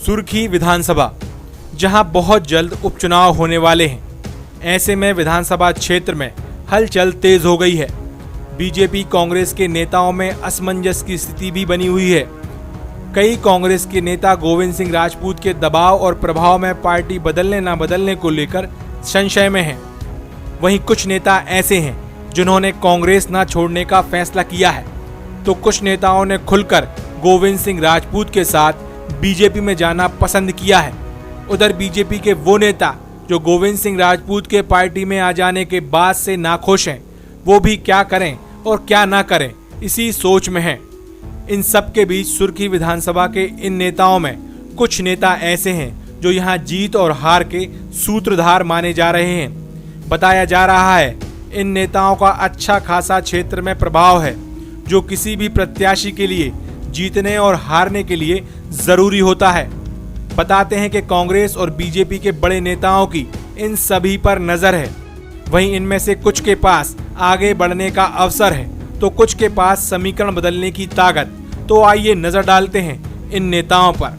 सुर्खी विधानसभा, जहां बहुत जल्द उपचुनाव होने वाले हैं। ऐसे में विधानसभा क्षेत्र में हलचल तेज हो गई है। बीजेपी कांग्रेस के नेताओं में असमंजस की स्थिति भी बनी हुई है। कई कांग्रेस के नेता गोविंद सिंह राजपूत के दबाव और प्रभाव में पार्टी बदलने न बदलने को लेकर संशय में हैं। वहीं कुछ नेता ऐसे हैं जिन्होंने कांग्रेस न छोड़ने का फैसला किया है, तो कुछ नेताओं ने खुलकर गोविंद सिंह राजपूत के साथ बीजेपी में जाना पसंद किया है। उधर बीजेपी के वो नेता जो गोविंद सिंह राजपूत के पार्टी में आ जाने के बाद से नाखुश हैं, वो भी क्या करें और क्या ना करें इसी सोच में हैं। इन सब के बीच सुर्खी विधानसभा के इन नेताओं में कुछ नेता ऐसे हैं जो यहाँ जीत और हार के सूत्रधार माने जा रहे हैं। बताया जा रहा है इन नेताओं का अच्छा खासा क्षेत्र में प्रभाव है, जो किसी भी प्रत्याशी के लिए जीतने और हारने के लिए जरूरी होता है। बताते हैं कि कांग्रेस और बीजेपी के बड़े नेताओं की इन सभी पर नजर है। वहीं इनमें से कुछ के पास आगे बढ़ने का अवसर है, तो कुछ के पास समीकरण बदलने की ताकत। तो आइए नजर डालते हैं इन नेताओं पर।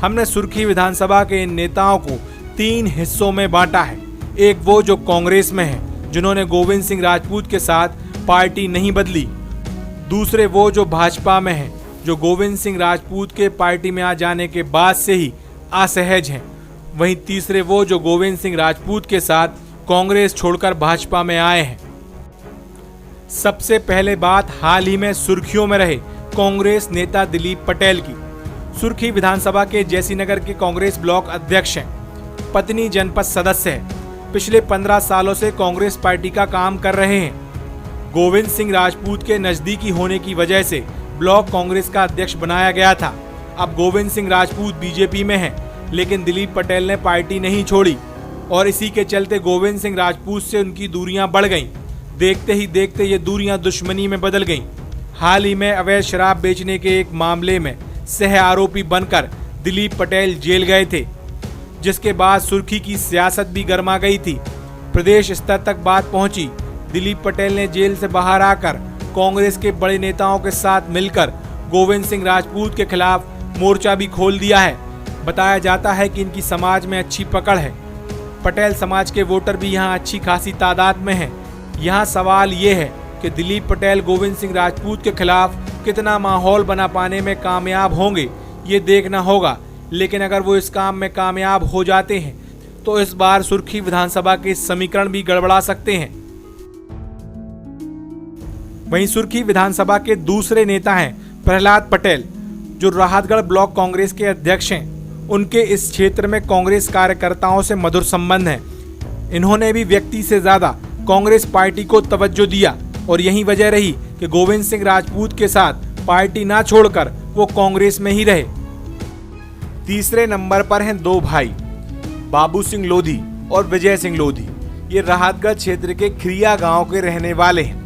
हमने सुर्खी विधानसभा के इन नेताओं को 3 हिस्सों में बांटा है। एक वो जो कांग्रेस में है, जिन्होंने गोविंद सिंह राजपूत के साथ पार्टी नहीं बदली। दूसरे वो जो भाजपा में है, जो गोविंद सिंह राजपूत के पार्टी में आ जाने के बाद से ही असहज हैं। वहीं तीसरे वो जो गोविंद सिंह राजपूत के साथ कांग्रेस छोड़कर भाजपा में आए हैं। सबसे पहले बात हाल ही में सुर्खियों में रहे कांग्रेस नेता दिलीप पटेल की। सुर्खी विधानसभा के जैसीनगर के कांग्रेस ब्लॉक अध्यक्ष हैं, पत्नी जनपद सदस्य है। पिछले 15 सालों से कांग्रेस पार्टी का काम कर रहे हैं। गोविंद सिंह राजपूत के नजदीकी होने की वजह से ब्लॉक कांग्रेस का अध्यक्ष बनाया गया था। अब गोविंद सिंह राजपूत बीजेपी में हैं, लेकिन दिलीप पटेल ने पार्टी नहीं छोड़ी और इसी के चलते गोविंद सिंह राजपूत से उनकी दूरियां बढ़ गईं। देखते ही देखते ये दूरियां दुश्मनी में बदल गईं। हाल ही में अवैध शराब बेचने के एक मामले में सह आरोपी बनकर दिलीप पटेल जेल गए थे, जिसके बाद सुर्खी की सियासत भी गर्मा गई थी। प्रदेश स्तर तक बात पहुंची। दिलीप पटेल ने जेल से बाहर आकर कांग्रेस के बड़े नेताओं के साथ मिलकर गोविंद सिंह राजपूत के खिलाफ मोर्चा भी खोल दिया है। बताया जाता है कि इनकी समाज में अच्छी पकड़ है। पटेल समाज के वोटर भी यहां अच्छी खासी तादाद में हैं। यहां सवाल ये है कि दिलीप पटेल गोविंद सिंह राजपूत के खिलाफ कितना माहौल बना पाने में कामयाब होंगे, ये देखना होगा। लेकिन अगर वो इस काम में कामयाब हो जाते हैं तो इस बार सुर्खी विधानसभा के समीकरण भी गड़बड़ा सकते हैं। वहीं सुर्खी विधानसभा के दूसरे नेता हैं प्रहलाद पटेल, जो राहतगढ़ ब्लॉक कांग्रेस के अध्यक्ष हैं। उनके इस क्षेत्र में कांग्रेस कार्यकर्ताओं से मधुर संबंध है। इन्होंने भी व्यक्ति से ज्यादा कांग्रेस पार्टी को तवज्जो दिया और यही वजह रही कि गोविंद सिंह राजपूत के साथ पार्टी ना छोड़कर वो कांग्रेस में ही रहे। तीसरे नंबर पर हैं 2 भाई, बाबू सिंह लोधी और विजय सिंह लोधी। ये राहतगढ़ क्षेत्र के खिरिया गांव के रहने वाले हैं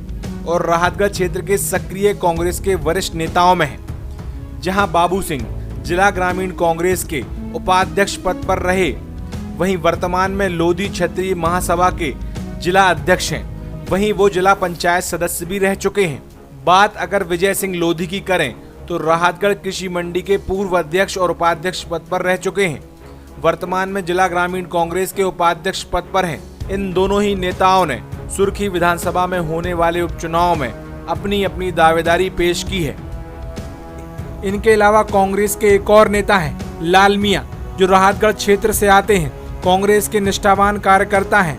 और राहतगढ़ क्षेत्र के सक्रिय कांग्रेस के वरिष्ठ नेताओं में हैं। जहां बाबू सिंह जिला ग्रामीण कांग्रेस के उपाध्यक्ष पद पर रहे, वहीं वर्तमान में लोधी क्षत्रिय महासभा के जिला अध्यक्ष हैं। वहीं वो जिला पंचायत सदस्य भी रह चुके हैं। बात अगर विजय सिंह लोधी की करें तो राहतगढ़ कृषि मंडी के पूर्व अध्यक्ष और उपाध्यक्ष पद पर रह चुके हैं। वर्तमान में जिला ग्रामीण कांग्रेस के उपाध्यक्ष पद पर हैं। इन दोनों ही नेताओं ने सुर्खी विधानसभा में होने वाले उपचुनाव में अपनी अपनी दावेदारी पेश की है। इनके अलावा कांग्रेस के एक और नेता हैं लाल मियां, जो राहतगढ़ क्षेत्र से आते हैं। कांग्रेस के निष्ठावान कार्यकर्ता हैं।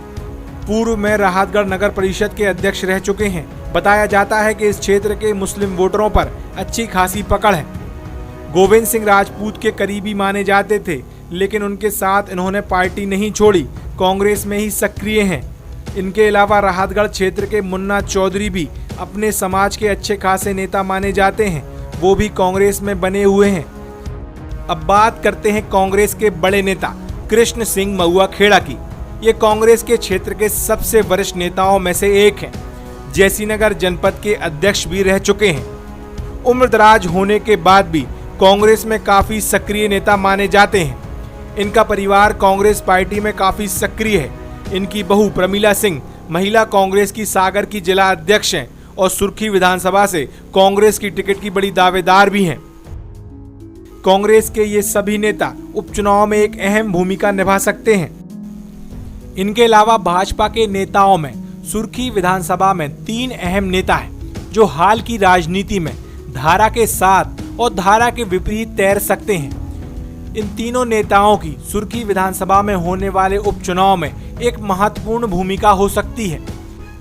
पूर्व में राहतगढ़ नगर परिषद के अध्यक्ष रह चुके हैं। बताया जाता है कि इस क्षेत्र के मुस्लिम वोटरों पर अच्छी खासी पकड़ है। गोविंद सिंह राजपूत के करीबी माने जाते थे, लेकिन उनके साथ इन्होंने पार्टी नहीं छोड़ी, कांग्रेस में ही सक्रिय हैं। इनके अलावा राहतगढ़ क्षेत्र के मुन्ना चौधरी भी अपने समाज के अच्छे खासे नेता माने जाते हैं। वो भी कांग्रेस में बने हुए हैं। अब बात करते हैं कांग्रेस के बड़े नेता कृष्ण सिंह महुआ खेड़ा की। ये कांग्रेस के क्षेत्र के सबसे वरिष्ठ नेताओं में से एक हैं। जैसीनगर जनपद के अध्यक्ष भी रह चुके हैं। उम्रदराज होने के बाद भी कांग्रेस में काफी सक्रिय नेता माने जाते हैं। इनका परिवार कांग्रेस पार्टी में काफी सक्रिय है। इनकी बहू प्रमीला सिंह महिला कांग्रेस की सागर की जिला अध्यक्ष हैं और सुर्खी विधानसभा से कांग्रेस की टिकट की बड़ी दावेदार भी हैं। कांग्रेस के ये सभी नेता उपचुनाव में एक अहम भूमिका निभा सकते हैं। इनके अलावा भाजपा के नेताओं में सुर्खी विधानसभा में 3 अहम नेता हैं जो हाल की राजनीति में धारा के साथ और धारा के विपरीत तैर सकते हैं। इन तीनों नेताओं की सुर्खी विधानसभा में होने वाले उपचुनाव में एक महत्वपूर्ण भूमिका हो सकती है।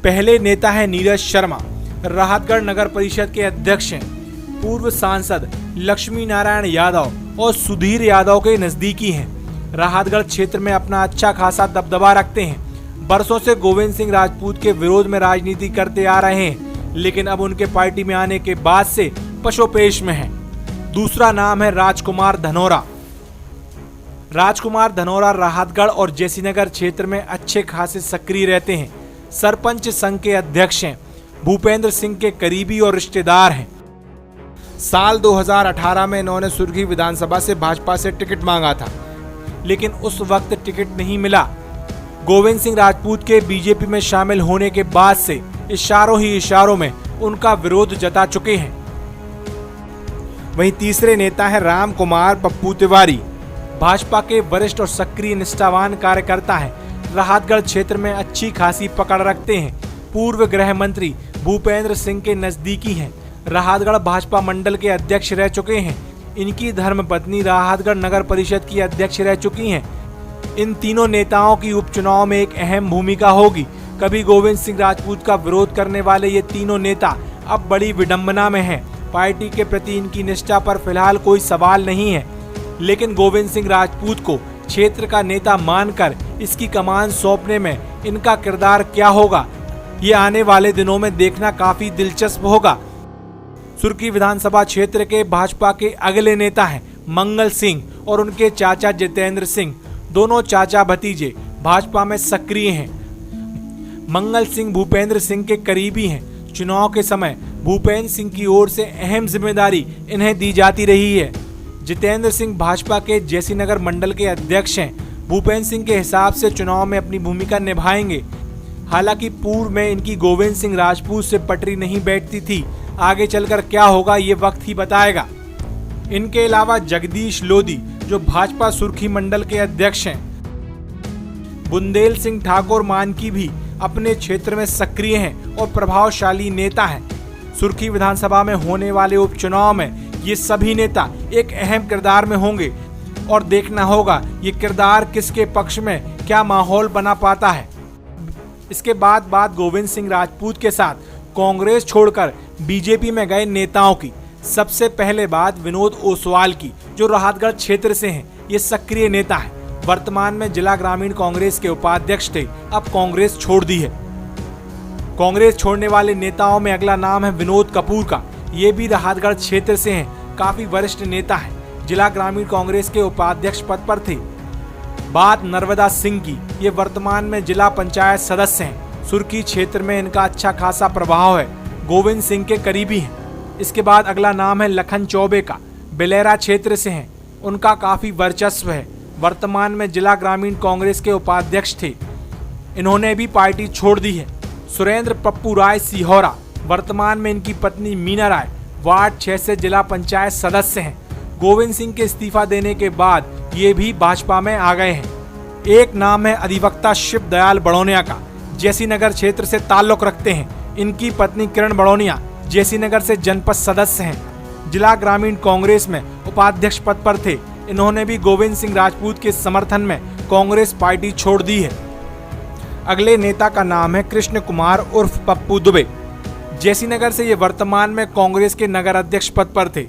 पहले नेता है नीरज शर्मा, राहतगढ़ नगर परिषद के अध्यक्ष हैं। पूर्व सांसद लक्ष्मी नारायण यादव और सुधीर यादव के नजदीकी हैं। राहतगढ़ क्षेत्र में अपना अच्छा खासा दबदबा रखते हैं। बरसों से गोविंद सिंह राजपूत के विरोध में राजनीति करते आ रहे हैं, लेकिन अब उनके पार्टी में आने के बाद से पशोपेश में हैं। दूसरा नाम है राजकुमार धनोरा। राजकुमार धनोरा राहतगढ़ और जैसीनगर क्षेत्र में अच्छे खासे सक्रिय रहते हैं। सरपंच संघ के अध्यक्ष हैं। भूपेंद्र सिंह के करीबी और रिश्तेदार हैं। साल 2018 में इन्होंने सुर्खी विधानसभा से भाजपा से टिकट मांगा था, लेकिन उस वक्त टिकट नहीं मिला। गोविंद सिंह राजपूत के बीजेपी में शामिल होने के बाद से इशारों ही इशारों में उनका विरोध जता चुके हैं। वहीं तीसरे नेता है राम कुमार पप्पू तिवारी। भाजपा के वरिष्ठ और सक्रिय निष्ठावान कार्यकर्ता हैं। राहतगढ़ क्षेत्र में अच्छी खासी पकड़ रखते हैं। पूर्व गृह मंत्री भूपेंद्र सिंह के नजदीकी हैं। राहतगढ़ भाजपा मंडल के अध्यक्ष रह चुके हैं। इनकी धर्मपत्नी राहतगढ़ नगर परिषद की अध्यक्ष रह चुकी हैं। इन तीनों नेताओं की उपचुनाव में एक अहम भूमिका होगी। कभी गोविंद सिंह राजपूत का विरोध करने वाले ये तीनों नेता अब बड़ी विडंबना में हैं। पार्टी के प्रति इनकी निष्ठा पर फिलहाल कोई सवाल नहीं है, लेकिन गोविंद सिंह राजपूत को क्षेत्र का नेता मानकर इसकी कमान सौंपने में इनका किरदार क्या होगा, ये आने वाले दिनों में देखना काफी दिलचस्प होगा। सुर्खी विधानसभा क्षेत्र के भाजपा के अगले नेता हैं मंगल सिंह और उनके चाचा जितेंद्र सिंह। दोनों चाचा भतीजे भाजपा में सक्रिय हैं। मंगल सिंह भूपेंद्र सिंह के करीबी हैं। चुनाव के समय भूपेंद्र सिंह की ओर से अहम जिम्मेदारी इन्हें दी जाती रही है। जितेंद्र सिंह भाजपा के जैसीनगर मंडल के अध्यक्ष हैं। भूपेंद्र सिंह के हिसाब से चुनाव में अपनी भूमिका निभाएंगे। हालांकि पूर्व में इनकी गोविंद सिंह राजपूत से पटरी नहीं बैठती थी। आगे चलकर क्या होगा ये वक्त ही बताएगा। इनके अलावा जगदीश लोधी जो भाजपा सुर्खी मंडल के अध्यक्ष हैं। बुंदेल सिंह ठाकुर मानकी भी अपने क्षेत्र में सक्रिय हैं और प्रभावशाली नेता हैं। सुर्खी विधानसभा में होने वाले उपचुनाव में ये सभी नेता एक अहम किरदार में होंगे और देखना होगा ये किरदार किसके पक्ष में क्या माहौल बना पाता है। इसके बाद गोविंद सिंह राजपूत के साथ कांग्रेस छोड़कर बीजेपी में गए नेताओं की। सबसे पहले बात विनोद ओसवाल की, जो राहतगढ़ क्षेत्र से हैं। ये सक्रिय नेता है। वर्तमान में जिला ग्रामीण कांग्रेस के उपाध्यक्ष थे, अब कांग्रेस छोड़ दी है। कांग्रेस छोड़ने वाले नेताओं में अगला नाम है विनोद कपूर का। ये भी राहतगढ़ क्षेत्र से हैं, काफी वरिष्ठ नेता हैं। जिला ग्रामीण कांग्रेस के उपाध्यक्ष पद पर थे। बात नर्मदा सिंह की, ये वर्तमान में जिला पंचायत सदस्य हैं। सुर्खी क्षेत्र में इनका अच्छा खासा प्रभाव है। गोविंद सिंह के करीबी हैं। इसके बाद अगला नाम है लखन चौबे का। बेलेरा क्षेत्र से हैं। उनका काफी वर्चस्व है। वर्तमान में जिला ग्रामीण कांग्रेस के उपाध्यक्ष थे। इन्होंने भी पार्टी छोड़ दी है। सुरेंद्र पप्पू राय सिहोरा, वर्तमान में इनकी पत्नी मीना राय वार्ड 6 से जिला पंचायत सदस्य हैं। गोविंद सिंह के इस्तीफा देने के बाद ये भी भाजपा में आ गए हैं। एक नाम है अधिवक्ता शिव दयाल बड़ौनिया का। जैसीनगर क्षेत्र से ताल्लुक रखते हैं। इनकी पत्नी किरण बड़ौनिया जैसीनगर से जनपद सदस्य हैं। जिला ग्रामीण कांग्रेस में उपाध्यक्ष पद पर थे। इन्होंने भी गोविंद सिंह राजपूत के समर्थन में कांग्रेस पार्टी छोड़ दी है। अगले नेता का नाम है कृष्ण कुमार उर्फ पप्पू दुबे। जैसीनगर से ये वर्तमान में कांग्रेस के नगर अध्यक्ष पद पर थे।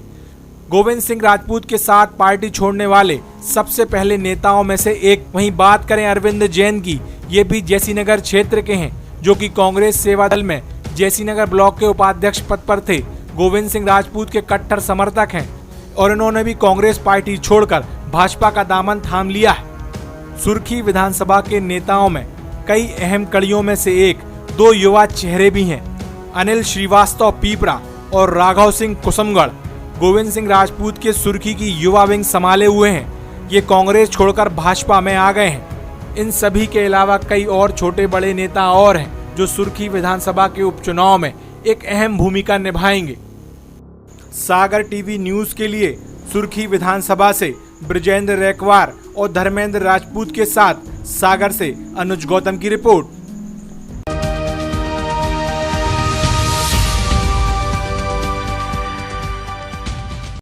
गोविंद सिंह राजपूत के साथ पार्टी छोड़ने वाले सबसे पहले नेताओं में से एक। वहीं बात करें अरविंद जैन की, ये भी जैसीनगर क्षेत्र के हैं, जो कि कांग्रेस सेवा दल में जैसीनगर ब्लॉक के उपाध्यक्ष पद पर थे। गोविंद सिंह राजपूत के कट्टर समर्थक हैं और इन्होंने भी कांग्रेस पार्टी छोड़कर भाजपा का दामन थाम लिया है। सुर्खी विधानसभा के नेताओं में कई अहम कड़ियों में से एक 2 युवा चेहरे भी हैं। अनिल श्रीवास्तव पीपरा और राघव सिंह कुसुमगढ़ गोविंद सिंह राजपूत के सुर्खी की युवा विंग संभाले हुए हैं। ये कांग्रेस छोड़कर भाजपा में आ गए हैं। इन सभी के अलावा कई और छोटे बड़े नेता और हैं जो सुर्खी विधानसभा के उपचुनाव में एक अहम भूमिका निभाएंगे। सागर टीवी न्यूज के लिए सुर्खी विधानसभा से ब्रजेंद्र रैकवार और धर्मेंद्र राजपूत के साथ सागर से अनुज गौतम की रिपोर्ट।